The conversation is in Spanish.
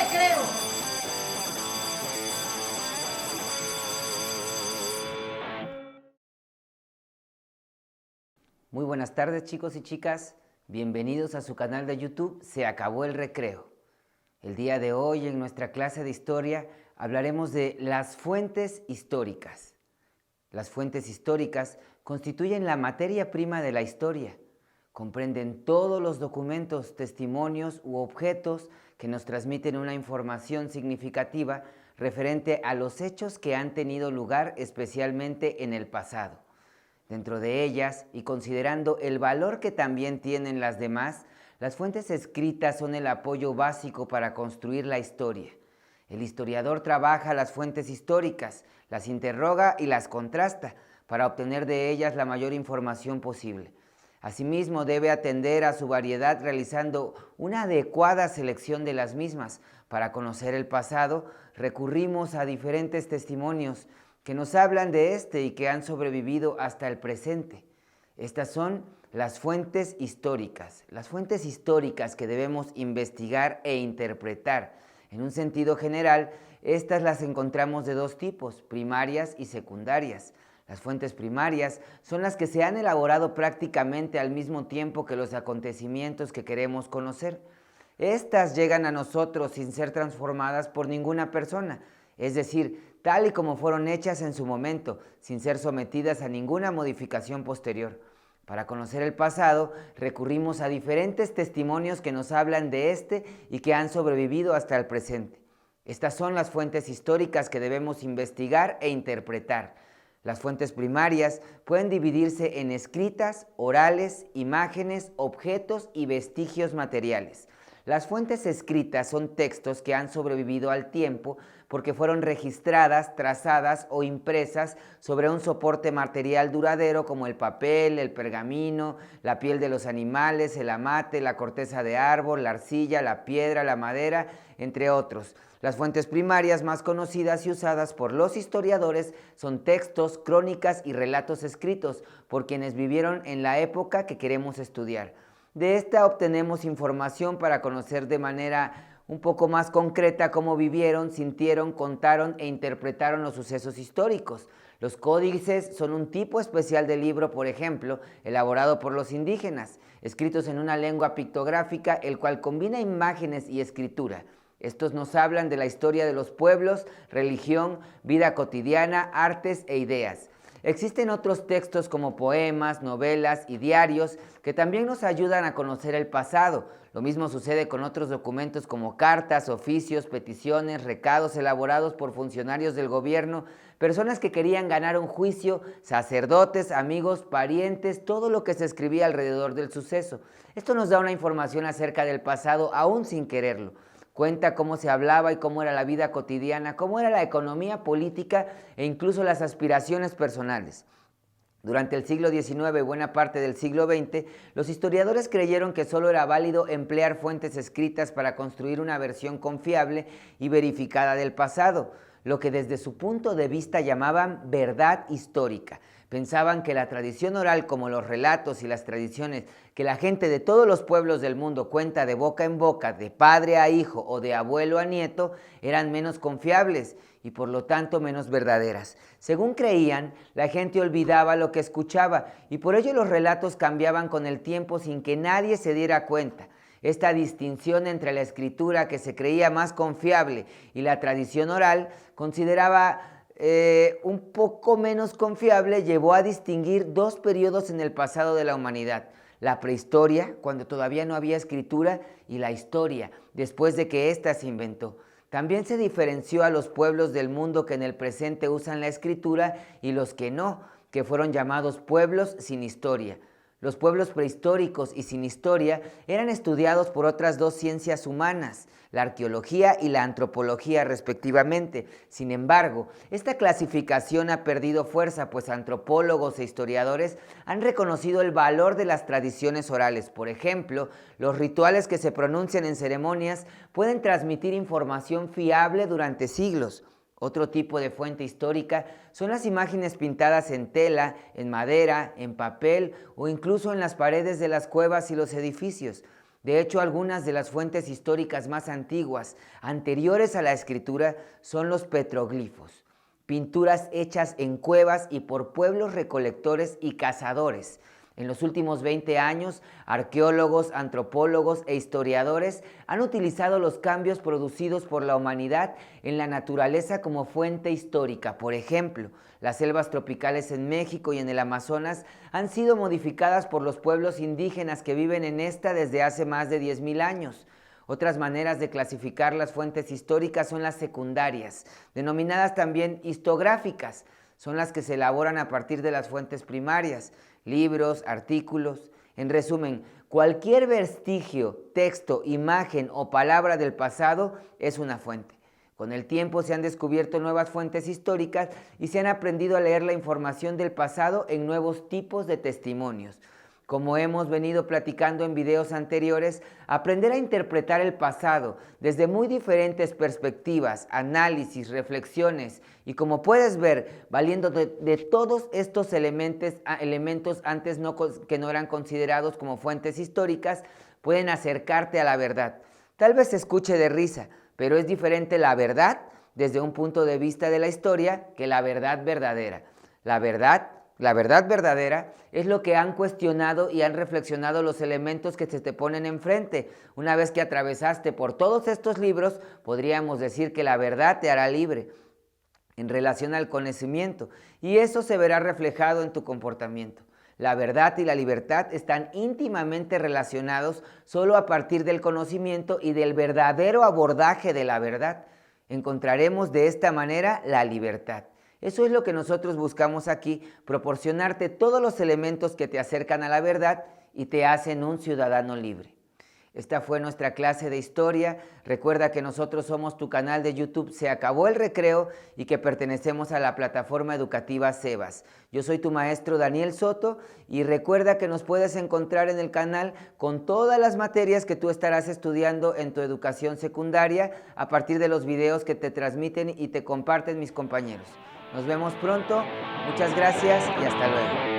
recreo. Muy buenas tardes, chicos y chicas. Bienvenidos a su canal de YouTube Se Acabó el Recreo. El día de hoy en nuestra clase de historia hablaremos de las fuentes históricas. Las fuentes históricas constituyen la materia prima de la historia. Comprenden todos los documentos, testimonios u objetos que nos transmiten una información significativa referente a los hechos que han tenido lugar especialmente en el pasado. Dentro de ellas, y considerando el valor que también tienen las demás, las fuentes escritas son el apoyo básico para construir la historia. El historiador trabaja las fuentes históricas, las interroga y las contrasta para obtener de ellas la mayor información posible. Asimismo, debe atender a su variedad realizando una adecuada selección de las mismas. Para conocer el pasado, recurrimos a diferentes testimonios que nos hablan de este y que han sobrevivido hasta el presente. Estas son las fuentes históricas que debemos investigar e interpretar. En un sentido general, estas las encontramos de dos tipos, primarias y secundarias. Las fuentes primarias son las que se han elaborado prácticamente al mismo tiempo que los acontecimientos que queremos conocer. Estas llegan a nosotros sin ser transformadas por ninguna persona, es decir, tal y como fueron hechas en su momento, sin ser sometidas a ninguna modificación posterior. Para conocer el pasado, recurrimos a diferentes testimonios que nos hablan de este y que han sobrevivido hasta el presente. Estas son las fuentes históricas que debemos investigar e interpretar. Las fuentes primarias pueden dividirse en escritas, orales, imágenes, objetos y vestigios materiales. Las fuentes escritas son textos que han sobrevivido al tiempo porque fueron registradas, trazadas o impresas sobre un soporte material duradero como el papel, el pergamino, la piel de los animales, el amate, la corteza de árbol, la arcilla, la piedra, la madera, entre otros. Las fuentes primarias más conocidas y usadas por los historiadores son textos, crónicas y relatos escritos por quienes vivieron en la época que queremos estudiar. De esta obtenemos información para conocer de manera un poco más concreta cómo vivieron, sintieron, contaron e interpretaron los sucesos históricos. Los códices son un tipo especial de libro, por ejemplo, elaborado por los indígenas, escritos en una lengua pictográfica, el cual combina imágenes y escritura. Estos nos hablan de la historia de los pueblos, religión, vida cotidiana, artes e ideas. Existen otros textos como poemas, novelas y diarios que también nos ayudan a conocer el pasado. Lo mismo sucede con otros documentos como cartas, oficios, peticiones, recados elaborados por funcionarios del gobierno, personas que querían ganar un juicio, sacerdotes, amigos, parientes, todo lo que se escribía alrededor del suceso. Esto nos da una información acerca del pasado aún sin quererlo. Cuenta cómo se hablaba y cómo era la vida cotidiana, cómo era la economía política e incluso las aspiraciones personales. Durante el siglo XIX y buena parte del siglo XX, los historiadores creyeron que solo era válido emplear fuentes escritas para construir una versión confiable y verificada del pasado, lo que desde su punto de vista llamaban verdad histórica. Pensaban que la tradición oral, como los relatos y las tradiciones que la gente de todos los pueblos del mundo cuenta de boca en boca, de padre a hijo o de abuelo a nieto, eran menos confiables y por lo tanto menos verdaderas. Según creían, la gente olvidaba lo que escuchaba y por ello los relatos cambiaban con el tiempo sin que nadie se diera cuenta. Esta distinción entre la escritura que se creía más confiable y la tradición oral consideraba un poco menos confiable llevó a distinguir dos periodos en el pasado de la humanidad: la prehistoria, cuando todavía no había escritura, y la historia, después de que ésta se inventó. También se diferenció a los pueblos del mundo que en el presente usan la escritura y los que no, que fueron llamados pueblos sin historia. Los pueblos prehistóricos y sin historia eran estudiados por otras dos ciencias humanas, la arqueología y la antropología respectivamente. Sin embargo, esta clasificación ha perdido fuerza, pues antropólogos e historiadores han reconocido el valor de las tradiciones orales. Por ejemplo, los rituales que se pronuncian en ceremonias pueden transmitir información fiable durante siglos. Otro tipo de fuente histórica son las imágenes pintadas en tela, en madera, en papel o incluso en las paredes de las cuevas y los edificios. De hecho, algunas de las fuentes históricas más antiguas, anteriores a la escritura, son los petroglifos, pinturas hechas en cuevas y por pueblos recolectores y cazadores. En los últimos 20 años, arqueólogos, antropólogos e historiadores han utilizado los cambios producidos por la humanidad en la naturaleza como fuente histórica. Por ejemplo, las selvas tropicales en México y en el Amazonas han sido modificadas por los pueblos indígenas que viven en esta desde hace más de 10,000 años. Otras maneras de clasificar las fuentes históricas son las secundarias, denominadas también histográficas. Son las que se elaboran a partir de las fuentes primarias, libros, artículos. En resumen, cualquier vestigio, texto, imagen o palabra del pasado es una fuente. Con el tiempo se han descubierto nuevas fuentes históricas y se han aprendido a leer la información del pasado en nuevos tipos de testimonios. Como hemos venido platicando en videos anteriores, aprender a interpretar el pasado desde muy diferentes perspectivas, análisis, reflexiones y, como puedes ver, valiendo de todos estos elementos antes que no eran considerados como fuentes históricas, pueden acercarte a la verdad. Tal vez se escuche de risa, pero es diferente la verdad desde un punto de vista de la historia que la verdad verdadera. La verdad verdadera es lo que han cuestionado y han reflexionado los elementos que se te ponen enfrente. Una vez que atravesaste por todos estos libros, podríamos decir que la verdad te hará libre en relación al conocimiento, y eso se verá reflejado en tu comportamiento. La verdad y la libertad están íntimamente relacionados solo a partir del conocimiento y del verdadero abordaje de la verdad. Encontraremos de esta manera la libertad. Eso es lo que nosotros buscamos aquí, proporcionarte todos los elementos que te acercan a la verdad y te hacen un ciudadano libre. Esta fue nuestra clase de historia. Recuerda que nosotros somos tu canal de YouTube Se Acabó el Recreo y que pertenecemos a la plataforma educativa Sebas. Yo soy tu maestro Daniel Soto y recuerda que nos puedes encontrar en el canal con todas las materias que tú estarás estudiando en tu educación secundaria a partir de los videos que te transmiten y te comparten mis compañeros. Nos vemos pronto, muchas gracias y hasta luego.